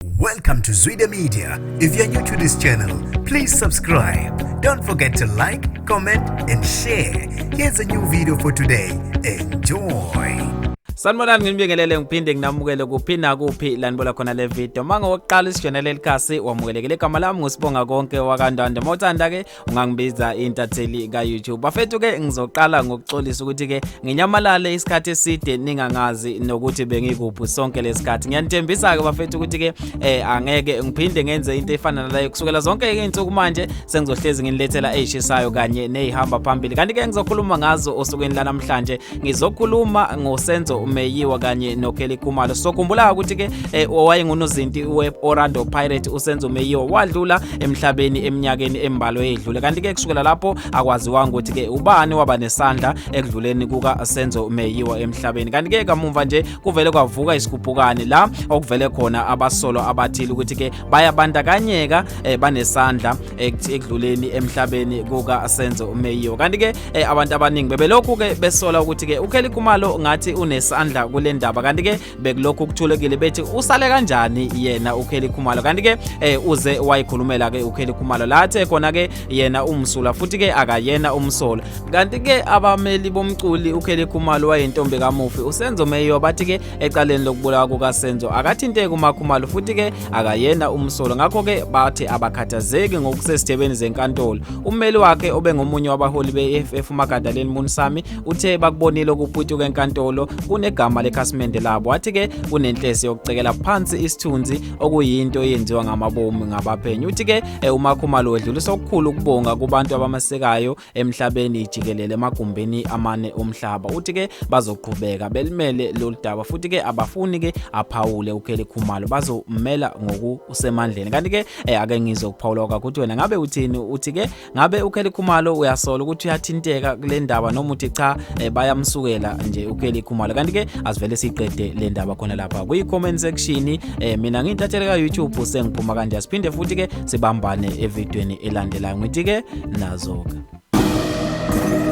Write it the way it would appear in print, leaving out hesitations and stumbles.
Welcome to Zwida Media. If you're new to this channel, please subscribe. Don't forget to like, comment and share. Here's a new video for today. Enjoy. Sanibonani ngibingelele ngiphinde nginamukele kuphina kuphi lanibola khona le video. Manga wokuqala isijournal elikhasi wamukelekile igama lami ngusibonga konke wakandwande. Mothanda ke ungangibiza intatheli ka YouTube. Bafethu ke ngizoqala ngokuxolisa ukuthi ke nginyamalale isikhathi eside ningangazi nokuthi bengikuphi sonke lesikhathi. Ngiyanithembisa ke bafethu ukuthi ke angeke ngiphinde ngenze into efana naleyo kusukela zonke ke insuku manje sengizohlezi nginilethela ezishisayo kanye nezihamba phambili. Kanti ke ngizokhuluma ngazo osukwini la namhlanje. Ngizokhuluma ngosenzo Meyiwa kanye noKelly Khumalo. Sokhumbula ukuthi ke owayengunozinti weOrlando Pirates uSenzo Meyiwa wadlula emhlabeni eminyakeni embalwa edlule. Kanti ke kusukela lapho akwaziwa ukuthi ke ubani waba nesandla ekudluleni kuka Senzo Meyiwa emhlabeni. Kanti ke kamuva nje kuvele kwavuka isikhuphukane la okuvele khona abasolo abathile ukuthi ke bayabandakanyeka banesandla ekudluleni emhlabeni kuka Senzo Meyiwa. Kanti ke abantu abaningi bebelokhu ke besola ukuthi ke uKelly Khumalo ngathi unesandla kule ndaba. Kanti ke bekulokhu kuthulekile bethi usale kanjani yena uKelly Khumalo. Kanti ke uze wayikhulumela ke uKelly Khumalo lathe khona ke yena umsula futhi ke akayena umsolo. Kanti ke abameli bomculi uKelly Khumalo wayintombi kamufi uSenzo Meyiwa bathi ke ecaleni lokubulawa kuka Senzo akathinteke uMakhumalo futhi ke akayena umsolo. Ngakho ke bathi abakhathazeki ngokusesithebeni zenkantolo. Ummeli wakhe obengomunye wabaholi beFF uMagadaleni Munsami uthe bakubonile ukuphutuka enkantolo kunegama lekhasimende labo. Wathi ke kunenhlesi yokucekela phansi isithunzi okuyinto eyenziwa ngamabomu ngabaphenyi. Uthi ke uMakhumalo wedlulisa okukhulu ukubonga kubantu abamasekayo emhlabeni jikelele emagumbini amane omhlaba. Uthi ke bazoqhubeka belimele lolu daba futhi ke abafuni ke aphawule uKelly Khumalo bazommela ngokusemandleni. Kanti ke ake ngizokuphawula ukuthi wena ngabe uthini. Uthi ke ngabe uKelly Khumalo uyasola ukuthi uyathinteka kule ndaba noma uthi cha bayamsukela nje uKelly Khumalo. Kanti ke asivele siqede le ndaba khona lapha kuyi-comment section. Mina ngiyintathele ka YouTube sengiphuma kanje asiphinde futhi ke sibambane evidweni elandelayo. Ngithi ke nazo ke